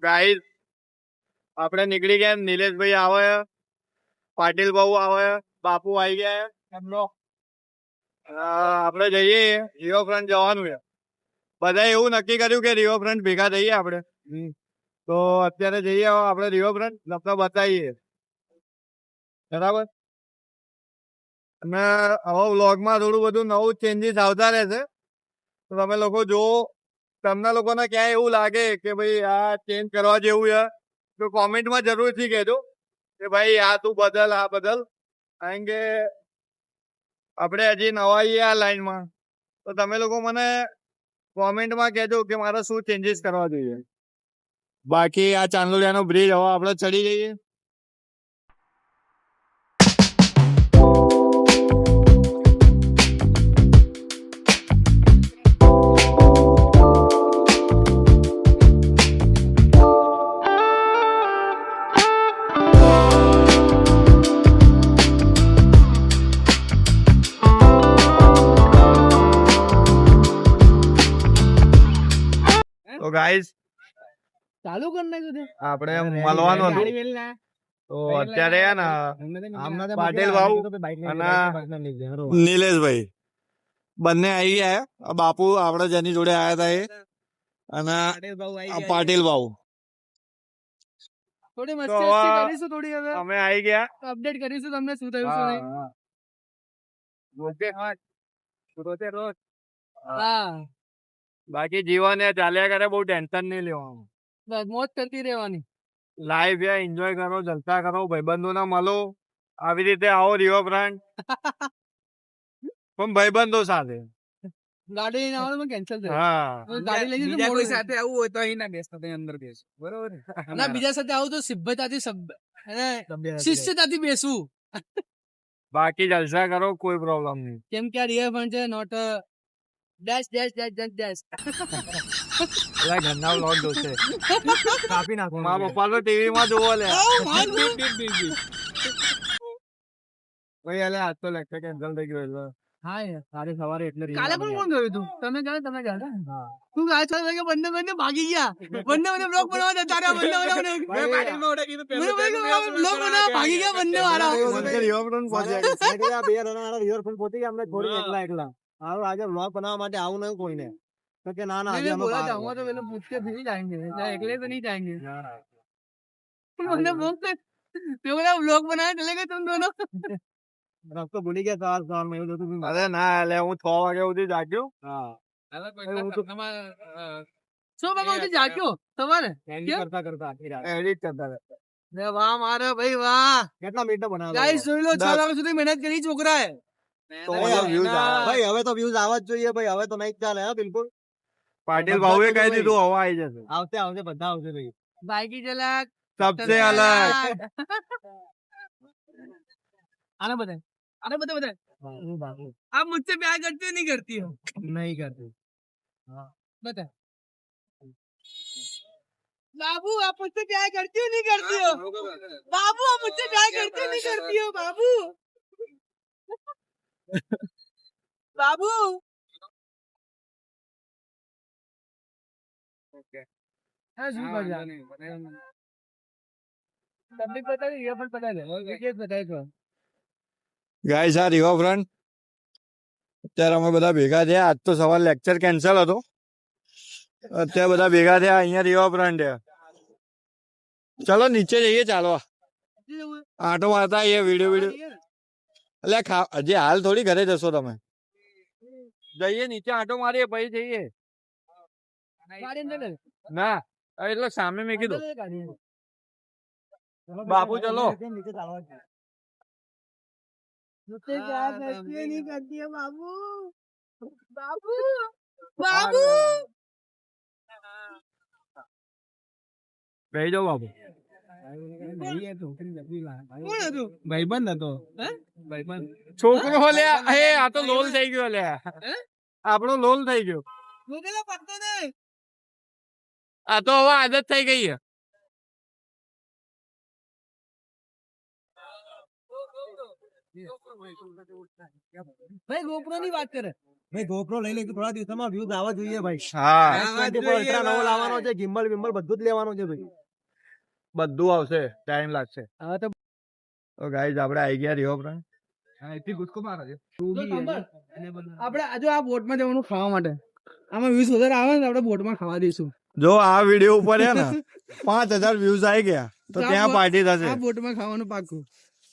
Guys આપણે નીકળી ગયા. નિલેશભાઈ આવે, પાટીલ ભાऊ આવે, બાપુ આવી ગયા એમનો. આપણે જઈએ રિવરફ્રન્ટ જવાનું છે. બધા એવું નક્કી કર્યું કે રિવરફ્રન્ટ ભેગા થઈએ આપણે. તો અત્યારે જઈએ આપણે રિવરફ્રન્ટ તમને બતાવીએ બરાબર. અને હવે વ્લોગમાં થોડું બધું નવું ચેન્જીસ આવતા રહેશે. તો તમે લોકો જો તમને લોકોને ક્યાંય એવું લાગે કે ભાઈ આ ચેન્જ કરવા જેવું છે તો કોમેન્ટમાં જરૂરથી કહેજો કે ભાઈ આ તું બદલ, આ બદલ. કારણ કે આપણે હજી નવા છીએ આ લાઈનમાં, તો તમે લોકો મને કોમેન્ટમાં કહેજો કે મારે શું ચેન્જીસ કરવા જોઈએ. બાકી આ ચાંદોલિયાનો બ્રિજ હવે આપણે ચડી જઈએ. તો ગાઈસ ચાલુ કરી નાખ્યું છે આપણે મળવાનું હતું. તો અત્યારે ને પાટીલ ભાऊ અને નિલેશભાઈ બંને આવી ગયા. બાપુ આપણે જેની જોડે આવ્યા હતા એ અને પાટીલ ભાऊ. થોડી તો મસ્તી કરીશું, થોડી હવે અમે આવી ગયા. અપડેટ કરીશું તમને શું થયું શું નહીં. હા બાકી જીવન એ ચાલ્યા કરે, બહુ ટેન્શન નહીં લેવાનું. બસ મોજ કરતી રહેવાની. લાઈફ એ એન્જોય કરો, જલસા કરો, ભાઈબંધોને મળો. આવી રીતે આવો રિવરફ્રન્ટ પણ ભાઈબંધો સાથે. ગાડી લઈને આવવાનું કેન્સલ થયું. હા, ગાડી લઈને બીજા કોઈ સાથે આવું હોય તો અહીં ના બેસતા, ત્યાં અંદર બેસો. બરોબર ના બીજા સાથે આવું તો સભ્યતાથી શિષ્યતાથી બેસવું. બાકી જલસા કરો, કોઈ પ્રોબ્લેમ નહીં. કેમ કે આ રિવરફ્રન્ટ છે note dash dash dash dash dash. એટલે ઘરના વ્લોગ જોશે. કાપી નાખો. મારા પપ્પા તો ટીવી માં જોવો લે. ભાઈ અલે આજ તો લેક્ચર કેન્સલ થઈ ગયો એટલે. હા યાર આજે સવારે એટલે કાલે પણ કોણ ગયું તું? તમે ગયા હા તું ગયા છો કે બંને ભાગી ગયા. બંને બ્લોગ બનાવવા જતા રહ્યા. બંને બ્લોગ બનાવવા ભાગી ગયા બંને વાળા. રિવરફ્રન્ટ પહોંચ્યા. બે જણા રિવરફ્રન્ટ પહોંચી ગયા. અમને થોડી એકલા એકલા હારું આજે વ્લોગ બનાવવા માટે આવું નહીં કોઈને. તો કે ના ના આજે અમે बोला जाऊंगा तो मैंने पूछ के फिर ही जाएंगे, अकेले तो नहीं जाएंगे. मैंने ब्लॉग बनाया चलेगा तुम दोनों. રસ્તો ભૂલી ગયા સવાર સવારમાં એવું હતું. અરે ના એટલે હું 6 વાગ્યા સુધી જાગ્યો. હા શું બાબા તું જાગ્યો સવારે કરતા કરતા એડિટ કરતા હતા. વાહ મારા ભાઈ વાહ. કેટલા મિનિટ બનાવ્યો ગાઈસ જોઈ લો 6 વાગ્યા સુધી મહેનત કરી છોકરાએ. તો બધા views આવે. ભાઈ હવે તો વ્યૂઝ આવવા જ જોઈએ ભાઈ. હવે તો નહીં જ ચાલે હા બિલકુલ. પાટીલ ભાઉએ કહી દીધું હવે આવી જશે. આવશે આવશે બધા આવશે ભાઈ. બાઈકી ચલાક સબસે અલગ. आना बता आप मुझसे प्यार करती हो नहीं करती हो? નહીં કરતી. बता बाबू आप मुझसे प्यार करती हो नहीं करती हो? बाबू आप मुझसे प्यार करती हो नहीं करती हो? बाबू बाबू हाँ जी बढ़िया तब भी पता नहीं ये पर पता है विकेट बताए तो ગાઈસ આ રિવરફ્રન્ટ અત્યારે અમે બધા ભેગા થયા. આજ તો સવાર લેક્ચર કેન્સલ હતો. અત્યારે બધા ભેગા થયા. અહીંયા રિવરફ્રન્ટ છે. ચલો નીચે જઈએ ચાલો. આટો મારતા આવીએ વિડીયો એટલે હજી હાલ થોડી ઘરે જશો તમે. જઈએ નીચે આટો મારીએ પછી જઈએ. ના એટલે સામે મેં કીધું બાપુ ચલો. मुझसे प्यार करती है नहीं करती है बाबू? बाबू बाबू બેહી જાઓ બાપુ. કોણ હતું? ભાઈબંધ હતો. છોકરો લ્યા હે આ તો લોલ થઈ ગયો લ્યા. આપણો લોલ થઈ ગયો. મુકેલો પત્તો નહીં. આ તો હવે આદત થઈ ગઈ છે. ભાઈ GoPro ની વાત કરે. ભાઈ GoPro લઈ લે તો થોડા દિવસોમાં views આવવા જોઈએ ભાઈ. હા આવા જ S24 જોઈએ Ultra નવો ભાઈ. લાવવાનો છે, gimbal વિમ્બલ બધું જ લેવાનું છે ભાઈ. બધું આવશે, ટાઈમ લાગશે. હવે તો તો ગાઈઝ આપણે આવી ગયા રિવરફ્રન્ટ. હા, એથી ગુસ્કો મારે છે. જો સાંભળ, આપણે આજે આ બોટમાં જવાનું ખાવા માટે. આમાં views વધારે આવે ને તો આપણે બોટમાં ખાવા દઈશું. જો આ વિડીયો ઉપર હે ને 5000 વ્યૂઝ આવી ગયા તો તો આ ત્યાં બોટ- પાર્ટી થશે. આ બોટમાં ખાવાનું પાકું.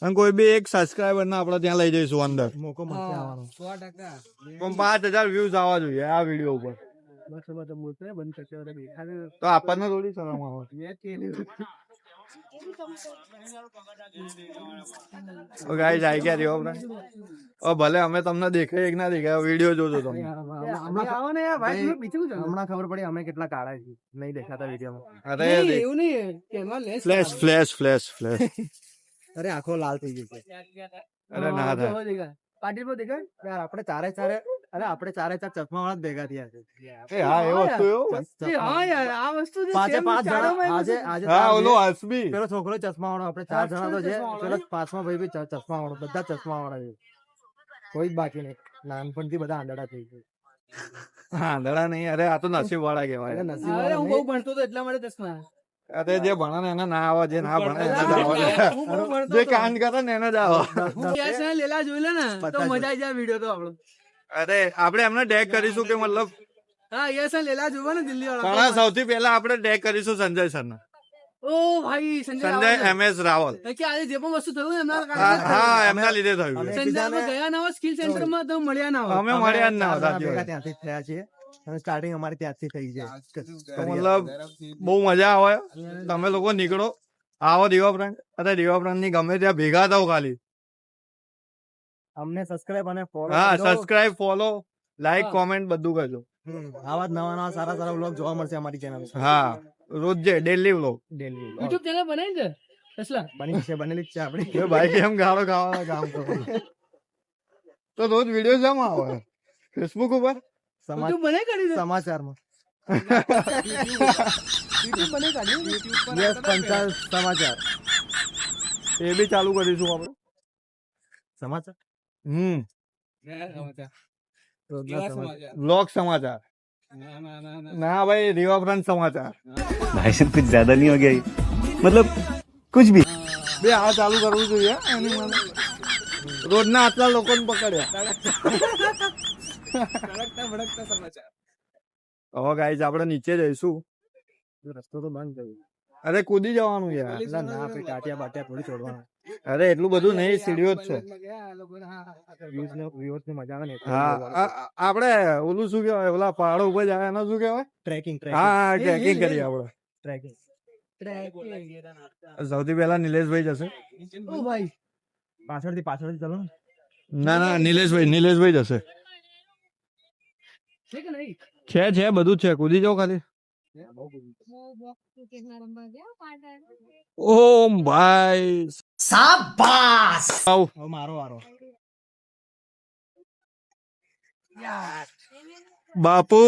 અને કોઈ બી એક સબસ્ક્રાઈબર ને આપણે ત્યાં લઈ જઈશું અંદર. મોકો મળશે હા. આવવાનો. 100%. પણ 5000 વ્યૂઝ આવવા જોઈએ આ વિડીયો ઉપર. બસ બધા બોલશે બંધ થશે બધા બેઠા છે. તો આપણને થોડી શરમ આવે. તો ગાઈઝ આવી ગયા રિવરફ્રન્ટ. ઓ ભલે અમે તમને દેખાય કે ના દેખાય વિડીયો જોજો તમે. હમણાં આવો ને યાર, ભાઈ, તમે બીજું શું જાણો? હમણાં ખબર પડી અમે કેટલા કાળા છીએ નહીં દેખાતા વિડીયોમાં. અરે નહીં, એવું નહીં. કેમાં lens ફ્લેશ આવે. Flash flash flash. અરે આંખો લાલ થઈ ગઈ છે. અરે ના હા, થાય. જો દેખાય. પાટીલ પર દેખાય? યાર આપણે ચારે ચાર ચશ્મા વાળા જ ભેગા થયા છે. એ હા એ વસ્તુ એવું. એ હા યાર, આ વસ્તુ જે પાંચે same પાંચ ચારોમાં જણા એક આજે વસ્તુ. આજે હા તાર ઓલો બે- હસબી. પેલો છોકરો ચશ્મા વાળો આપણે ચાર જણા તો છે. ચશ્મા વાળો. પેલો પાંચમા ભાઈ બી ચશ્મા વાળો બધા ચશ્મા વાળા છે. કોઈ જ બાકી નહીં. નાનપણથી બધા આંધળા થઈ ગયા. હા દડા નહીં. અરે આ તો નસીબ વાળા અરે કહેવાય. નસીબ અરે વાળા હું બહુ નહીં. ભણતો હતો એટલા માટે ચશ્મા. અરે જે ભણે ને એને ના આવે, જે ના ભણે એને જ આવે. હું બહુ ભણતો જે હતો. કાંડ કરે ને એને જ આવે. હું યસ અને લેલા જોઈ લે ને તો પતા છે. મજા આવી જાય વિડીયો તો આપણો. અરે આપણે એમને ટેગ કરીશું કે મતલબ હા યસ અને લેલા જોવા ને દિલ્હી પણ વાળા. સૌથી પહેલા આપણે ટેગ કરીશું સંજય સરને. ઓ ભાઈ સંજય સંજય રાવલ. MS રાવલ. કે આજે જે પણ વસ્તુ થયું ને એમના હા કારણે હા એમના લીધે થયું છે. અમે સંજય આપણે એકબીજાને- ગયા ના હોય સ્કિલ સેન્ટર માં તો મળ્યા ના હોય. અમે મળ્યા જ ના ચાર હતા જણા ભેગા ત્યાંથી. ત્યાંથી જ થયા છીએ અને સ્ટાર્ટિંગ અમારી ત્યાંથી થઈ છે. તો મતલબ બહુ મજા આવે. તમે લોકો નીકળો, આવો રિવરફ્રન્ટ. અરે રિવરફ્રન્ટ ની ગમે ત્યાં ભેગા થાવ ખાલી. અમને સબસ્ક્રાઇબ અને ફોલો હા સબસ્ક્રાઇબ, ફોલો, લાઈક, હા. કોમેન્ટ બધું કરજો. આવા જ નવા નવા સારા સારા વ્લોગ જોવા મળશે અમારી ચેનલ પર. હા રોજ daily vlog. Daily YouTube channel બનાવી છે tesla? બનેલી જ છે આપણી. એ ભાઈ કેમ ગાળો ખાવાના કામ કરો? તો રોજ વિડીયો જમ આવે ફેસબુક ઉપર. YouTube બનાવી કાઢી છે? સમાચારમાં YouTube બનાવી કાઢી? યસ પંચાલ સમાચાર એ બી ચાલુ કરીશું આપણે. સમાચાર રોજના કેવા સમાચાર. સમાચાર? વ્લોગ સમાચાર. ના, ના, ના, ના. ના ભાઈ રિવરફ્રન્ટ સમાચાર. भाई साहब कुछ ज्यादा नहीं हो गया ये? मतलब कुछ भी બે આ ચાલુ કરવું જોઈએ એની મને. રોજના આટલા લોકોને પકડ્યા. ભડકતા ભડકતા સમાચાર. હવે ગાઈઝ આપણે નીચે જઈશું. રસ્તો તો બંધ થયો. અરે કૂદી જવાનું યાર. એટલે ના આપણે ટાટિયા બાટિયા થોડી છોડવાના. અરે એટલું બધું નહીં, સીડીઓ જ છે. વ્યુઅર્સ ની મજા આવે ને હા આપણે ઓલું શું કહેવાય, ઓલા પહાડો ઉપર જાય એનો શું કહેવાય? ટ્રેકિંગ હા ટ્રેકિંગ કરીએ આપણે. ટ્રેકિંગ સૌથી પહેલા નિલેશભાઈ જશે. ઓ ભાઈ પાછળથી ચાલો ને. ના ના નિલેશભાઈ જશે. છે કે નહીં? છે બધું જ છે. કૂદી જાઓ ખાલી. ઓમ ભાઈ આવ. હવે મારો વારો. બાપુ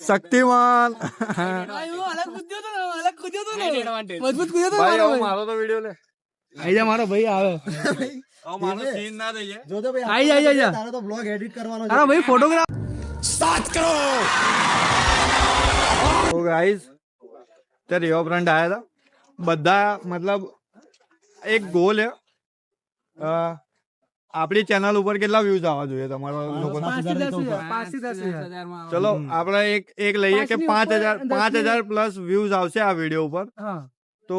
શક્તિમાન. ભાઈ, હું અલગ કૂદ્યો તો ને, અલગ કૂદ્યો તો ને. મજબૂત કૂદ્યો તો ભાઈ મારો હવે ભાઈ. મારો તો વિડિયો લે. આઈ જા મારો ભાઈ આવે. હવે મારો સીન ના દઈએ. જોજો ભાઈ આઈ જા, આઈ જા. તારો તો બ્લોગ એડિટ કરવાનો છે. તારો ભાઈ ફોટોગ્રાફ. તો ગાઈઝ તે રિવરફ્રન્ટ આયા હતા બધા. મતલબ એક ગોલ હે. આપણી ચેનલ ઉપર કેટલા વ્યૂઝ આવવા જોઈએ તમારા લોકોના? 5 થી 10 5 થી 10 10,000 ચલો આપણે એક લઈએ કે 5,000 5000 પ્લસ વ્યૂઝ આવશે આ વિડીયો ઉપર. હા. તો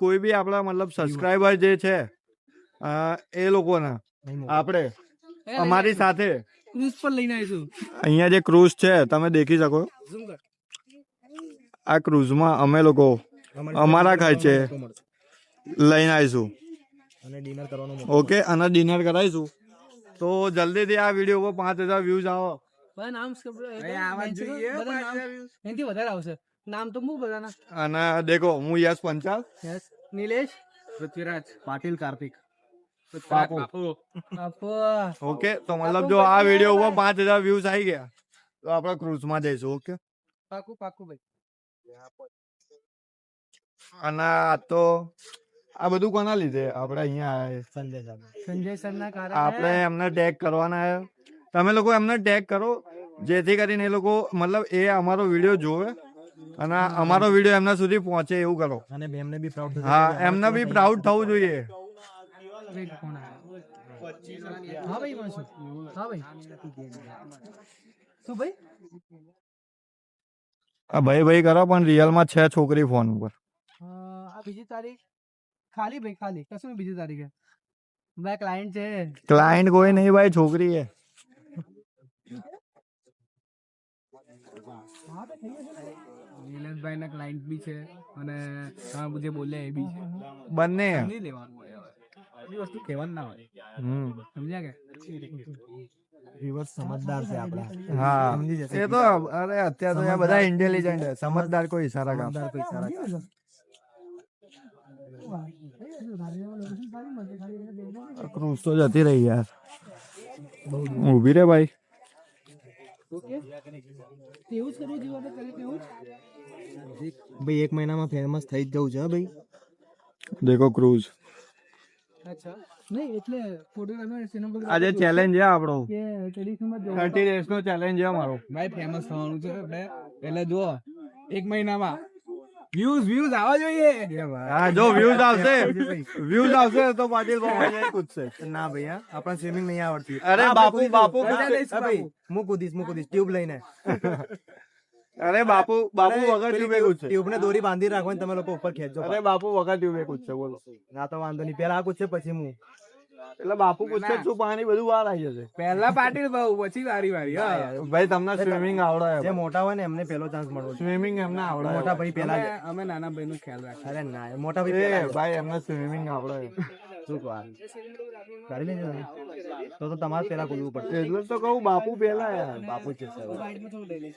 કોઈ બી આપણા મતલબ સબસ્ક્રાઇબર જે છે એ લોકોના આપણે અમારી સાથે ક્રૂઝ પર લઈને આવીશું. અહીંયા જે ક્રૂઝ છે તમે દેખી શકો. ઝૂમ કર. આ ક્રૂઝમાં અમે લોકો અમારા ખર્ચે લઈને આવીશું. અને ડિનર કરવાનું ઓકે અને ડિનર કરાવીશું. તો જલ્દીથી આ વિડીયો ઉપર 5000 વ્યૂઝ આવો. બધા નામ ભાઈ, આવા જ જોઈએ. બધા નામ એનાથી વધારે આવશે. નામ તો હું બધાના. અને દેખો હું યશ પંચાલ. યસ નિલેશ પૃથ્વીરાજ. પાટીલ કાર્તિક બાપુ. આપો. ઓકે તો મતલબ જો આ વિડીયો ઉપર 5000 વ્યૂઝ આવી ગયા તો આપણે ક્રૂઝમાં જઈશું. ઓકે પાકું ભાઈ. અને આ તો આ બધું કોના લીધે આપણે અહીંયા આયા સંજય સર ના કારણે આપણે એમને ટેગ કરવાના છે. તમે લોકો એમને ટેગ કરો જેથી કરીને એ લોકો મતલબ એ અમારો વિડીયો જોવે અને અમારો વિડીયો એમના સુધી પહોંચે એવું કરો. અને એમને બી પ્રાઉડ હા, એમને બી પ્રાઉડ થવું જોઈએ. હા ભાઈ માસુ હા ભાઈ શું ભાઈ આ ભાઈ કરો પણ રિયલમાં છે છોકરી ફોન ઉપર. આ બીજી તારીખ ખાલી ભાઈ ખાલી કશું નહીં બીજી તારીખે ભાઈ ક્લાયન્ટ છે ક્લાયન્ટ કોઈ નહીં ભાઈ, છોકરી છે. નીલેશભાઈ ના ક્લાયન્ટ બી છે અને તમે જે બોલ્યા એ બી છે. બંને નહીં લેવાનું હોય હવે. એ વસ્તુ કહેવાનું ના હોય. સમજ્યા કે વિવર્સ સમજદાર છે આપડા હા, સમજી જશે. એ તો અરે અત્યારે તો આ બધા ઇન્ટેલિજન્ટ છે, સમજદાર કોઈ ઈશારા કામ. સમજદાર કોઈ સારા ક્રૂઝ તો જતી રહી યાર. ઊભી રે ભાઈ. તેવું જ કરવું જોઈએ આપણે તેવું જ ભાઈ 1 મહિનામાં ફેમસ થઈ જ જવું છે હો ભાઈ. દેખો ક્રૂઝ. અચ્છા નહીં એટલે ફોટોગ્રાફી સિનેમા આજે ચેલેન્જ છે આપણો, કે ટ્રેડિશનલમાં જવું 30 days નો ચેલેન્જ છે અમારો. ભાઈ ફેમસ થવાનું છે આપણે એટલે જુઓ 1 મહિનામાં વ્યૂઝ આવવા જોઈએ. હા, જો વ્યૂઝ આવશે તો પાટીલ ભાઈ કૂદશે. ના ભાઈ હા આપણને સ્વિમિંગ નહીં આવડતી. અરે બાપુ હા ભાઈ હું કૂદીશ ટ્યુબ લઈને. અરે બાપુ વગર ટ્યુબે કૂદશે. ટ્યુબ ને દોરી બાંધી રાખવાની તમે લોકો ઉપર ખેંચજો. અરે બાપુ વગર ટ્યુબે કૂદશે. બોલો. ના તો વાંધો નહીં પેલા આ કૂદશે પછી હું. એટલે બાપુ કૂદશે શું પાણી બધું વાર આવી જશે. પહેલા પાટીલ ભાવ પછી વારી હા. ભાઈ તમને સ્વિમિંગ આવડે? જે મોટા હોય ને એમને પેલો ચાન્સ મળવો. સ્વિમિંગ એમને આવડે. મોટા ભાઈ પેલા જ. અમે નાના ભાઈ નો ખ્યાલ રાખીએ. અરે ના મોટા ભાઈ પેલા જ. ભાઈ એમને સ્વિમિંગ આવડે. શું કહો કરી લેજો તમે. તો તમારે પેલા કૂદવું પડશે. એટલે તો કહું બાપુ પેલા યાર. બાપુ જ છે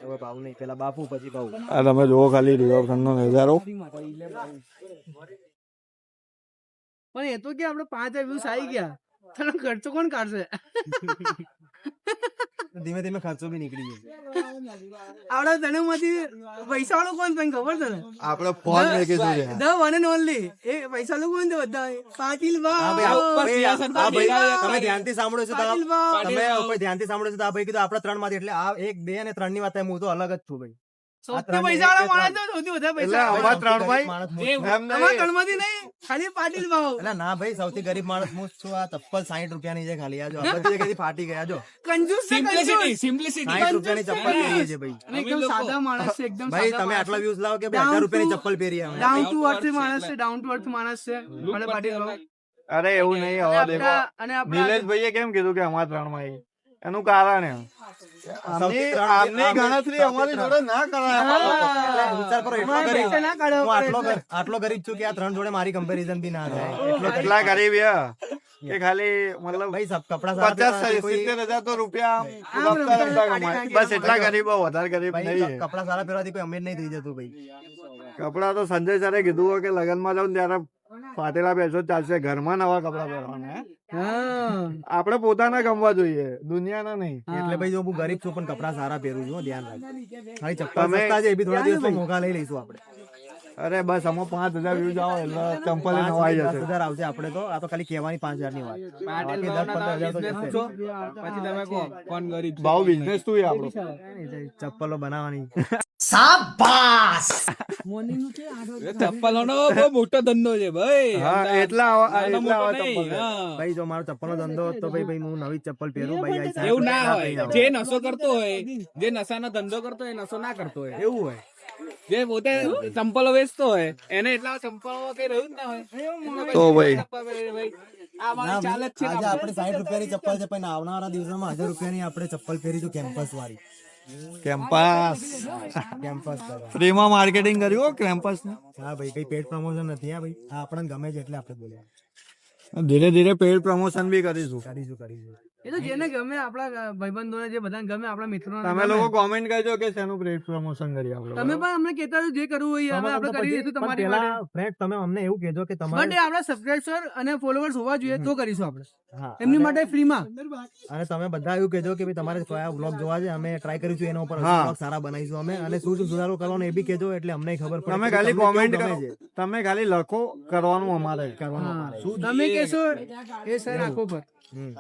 હવે બાપુ નહીં પેલા બાપુ પછી બાપુ. આ તમે જોવો ખાલી રિવરફ્રન્ટ નો નજારો. પણ એ તો કે આપણે 5 વ્યૂઝ આવી ગયા તને ખર્ચો કોણ કાઢશે ધીમે ધીમે ખર્ચો બી નીકળી જશે. આવડા ધનમાંથી પૈસા વાળો કોણ તને ખબર છે ને આપણે ફોન મેકીશું છે. ધ વન એન્ડ ઓનલી એ પૈસા લોકો કોણ છે બધા પાટીલ હા ભાઈ, આ ભાઈ તમે ધ્યાનથી સાંભળો છો પાટીલ તમે ભાવ. કોઈ ધ્યાનથી સાંભળો છો તો આ ભાઈ કીધું આપણા 3 માંથી એટલે આ 1 2 અને 3 ની વાત હું તો અલગ જ છું ભાઈ. સૌથી પૈસા વાળો માણસ છે, સૌથી વધારે એટલે પૈસા અમારા ત્રણ ભાઈ માણસ હું એમ અમારા નહીં. ત્રણમાંથી નહીં ખાલી પાટીલ ભાવ એટલે ના ભાઈ સૌથી ગરીબ માણસ હું જ છું. આ ચપ્પલ 60 રૂપિયાની છે ખાલી. આ જો આપણે જગ્યાએથી ફાટી ગયા જો કંજૂસ છે, કંજૂસ. સિમ્પલિસિટી 60 રૂપિયાની ચપ્પલ પહેરીએ છે ભાઈ. અને એકદમ સાદા માણસ છે, એકદમ ભાઈ સાદા તમે માણસ આટલા છે. વ્યૂઝ લાવો કે Down 1000 રૂપિયાની to- ચપ્પલ પહેરીએ અમે. ડાઉન ટુ અર્થ માણસ છે, ડાઉન ટુ અર્થ માણસ છે અને પાટીલ ભાવ. અરે એવું નહીં. હવે દેખો અને આપણા નિલેશભાઈએ કેમ કીધું કે અમારા 3 માં એનું કારણ એમ આમની ગણતરી અમારી જોડે ના કરાય. એટલે વિચાર કરો એટલો અમારા ગરીબ પૈસા ના કાઢો હું આટલો ગરીબ છું કે આ 3 જોડે મારી કમ્પેરિઝન બી ના થાય. એટલા ગરીબ છે કે ખાલી મતલબ ભાઈ સબ કપડા સારા 50 પહેરવાથી કોઈ 70,000 તો રૂપિયા રમતા રમતા કમાય. બસ એટલા ગરીબ વધારે ગરીબ ભાઈ નહીં. કપડા સારા પહેરવાથી કોઈ અમીર નહીં થઈ જતું ભાઈ. કપડા તો સંજય સરે કીધું હોય કે લગ્નમાં જાઉં ને ત્યારે ફાટેલા બેસો ચાલશે, ઘરમાં નવા કપડા પહેરવાના. હે? હા આપણે પોતાના ગમવા જોઈએ, દુનિયાના નહીં. એટલે ભાઈ જો હું ગરીબ છું પણ કપડા સારા પહેરું છું હો, ધ્યાન રાખજો. ખાલી ચપ્પલ તમે- સસ્તા છે એ બી થોડા દિવસમાં મોંઘા લઈ લઈશું આપણે. અરે બસ આમાં 5,000 વ્યૂઝ આવે એટલે ચંપલ નવાઈ જશે. 10,000 આવશે આપણે તો. આ તો ખાલી કહેવાની 5,000 ની વાત. પાટીલ બાકી 10-15,000 તો business જશે. પૂછો, પછી તમે કહો કોણ ગરીબ છે. ભાવ બિઝનેસ તું આપણો. ચપ્પલો બનાવવાની મોર્નિંગ નું છે 8 વાગે. ચપ્પલોનો બહુ મોટો ધંધો છે ભાઈ. હા એટલા નાનો મોટો આવા નહીં. ચંપલ છે. હા. ભાઈ જો મારો ચપ્પલનો ધંધો હોત તો ભાઈ હું નવી ચપ્પલ પહેરું ભાઈ આ સાહેબ એવું ના પૈસા હોય. આપી જે આવો. નશો કરતો હોય, જે નશાનો ધંધો કરતો હોય, નશો ના કરતો હોય. એવું હોય જે પોતે ચંપલો વેચતો હોય એને એટલા ચંપલો કઈ રહ્યું જ ના હોય. તો ભાઈ. ચપ્પલ પહેરીને ભાઈ આ મારી ના, ચાલ જ છે આજે કામ. આપણે 60 રૂપિયાની ચપ્પલ છે પણ આવનારા દિવસોમાં 1000 રૂપિયાની આપણે ચપ્પલ પહેરીશું કેમ્પસ વાળી. કેમ્પસ કેમ્પસ ફ્રીમાં માર્કેટિંગ કર્યું હો કેમ્પસ ને. હા ભાઈ કઈ પેડ પ્રમોશન નથી હા ભાઈ. આ આપણને ગમે છે એટલે આપણે બોલ્યા ધીરે ધીરે પેડ પ્રમોશન બી કરીશું. કરીશું એ તો જેને ગમે આપણા ભાઈબંધોને જે બધાને ગમે આપણા મિત્રો તમે લોકો કોમેન્ટ કરજો કે શેનું પ્રમોશન કરીએ આપણે તમે પણ અમને કહેતા રહો જે કરવું હોય હવે આપણે કરી દઈશું તમારી માટે ફ્રેન્ડ તમે અમને એવું કહેજો કે બટ તમારે એ આપણા સબસ્ક્રાઇબર અને ફોલોવર્સ હોવા જોઈએ તો કરીશું આપણે હા, એમની માટે ફ્રીમાં અને તમે બધા એવું કહેજો કે ભાઈ તમારે કયા વ્લોગ જોવા છે અમે ટ્રાય કરીશું એના ઉપર હા. vlog સારા બનાવીશું અમે અને શું શું સુધારો કરવાનો એ બી કહેજો એટલે અમને ખબર પડે તમે કે ખાલી તમને કેવું કોમેન્ટ ગમે કરો છે. તમે ખાલી લખો કરવાનું અમારે કરવાનું હા. અમારે. શું તમે જોઈએ? કહેશો એ સર આંખો પર હમ.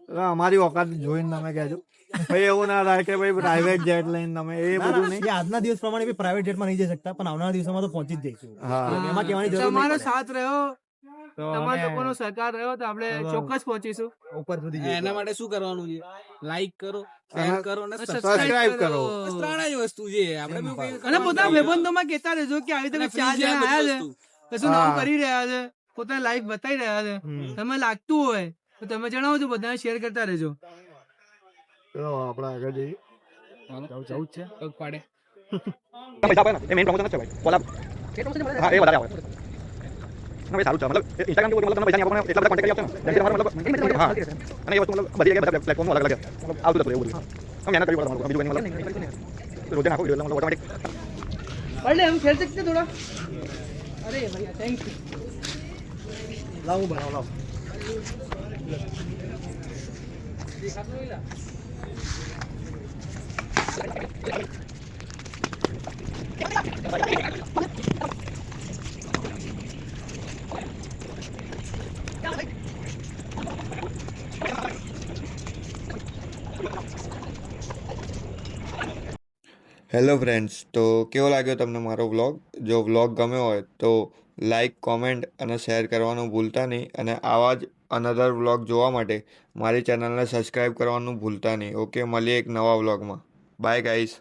એટલે અમારી ઓકાત જોઈને તમે કહેજો ભાઈ એવું ના થાય કે ભાઈ પ્રાઇવેટ જેટ લઈને તમે એ ના, બધું ના, નહીં એ આજના દિવસ પ્રમાણે બી પ્રાઇવેટ જેટમાં નહીં જઈ શકતા પણ આવનારા દિવસોમાં તો પહોંચી જ જઈશું હા. એમાં કહેવાની જરૂર નહીં તમારો પડે. સાથ રહ્યો તો તમારા અમે- લોકોનો સહકાર રહ્યો તો આપણે હવે- ચોક્કસ પહોંચીશું ઉપર સુધી એના જઈશું. માટે શું કરવાનું છે લાઈક કરો અને શેર કરો અને સબસ્ક્રાઇબ કરો. બસ ત્રણ જ વસ્તુ છે આપણે બી કંઈ અને કરવાનું પોતાના નથી. ભાઈબંધોમાં કહેતા રહેજો કે આવી રીતે અને ચાર free છે આ જણા બધી આયા છે વસ્તુ. કશું નવું હા. કરી રહ્યા છે પોતાની લાઈફ બતાવી રહ્યા છે હમ. તમે લાગતું હોય તો તમે જણાવજો બધાને શેર કરતા રહેજો તો આપણે આગળ જઈએ જવું જ છે પગ પાડે પૈસા આપે ને એ મેઇન પ્રમોશન જ છે ભાઈ કોલાબ હા એ વધારે આવે ના ભાઈ સારું છે મતલબ ઇન્સ્ટાગ્રામ કે મતલબ તમે પૈસા નહીં આપો ને એટલા બધા કોન્ટેક્ટ કરી આપશો ને જેથી તમારે મતલબ હા અને એ વસ્તુ મતલબ બધી જગ્યાએ બધા પ્લેટફોર્મ અલગ અલગ છે મતલબ આવતું હતું એવું બધું અમે મહેનત કરવી પડે તમારે બીજું કંઈ મતલબ રોજે નાખો વિડિયો એટલે મતલબ ઓટોમેટિક पढ़ ले हम खेल सकते हैं थोड़ा अरे भैया थैंक यू લાવો બનાવો લાવો હેલો ફ્રેન્ડ્સ, તો કેવો લાગ્યો તમને મારો વ્લોગ? જો વ્લોગ ગમ્યો હોય તો લાઈક, કોમેન્ટ અને શેર કરવાનું ભૂલતા નહીં. અને આવા જ અનધર વ્લોગ જોવા માટે મારી ચેનલને સબસ્ક્રાઈબ કરવાનું ભૂલતા નહીં. ઓકે, મળીએ એક નવા વ્લોગમાં. By guys.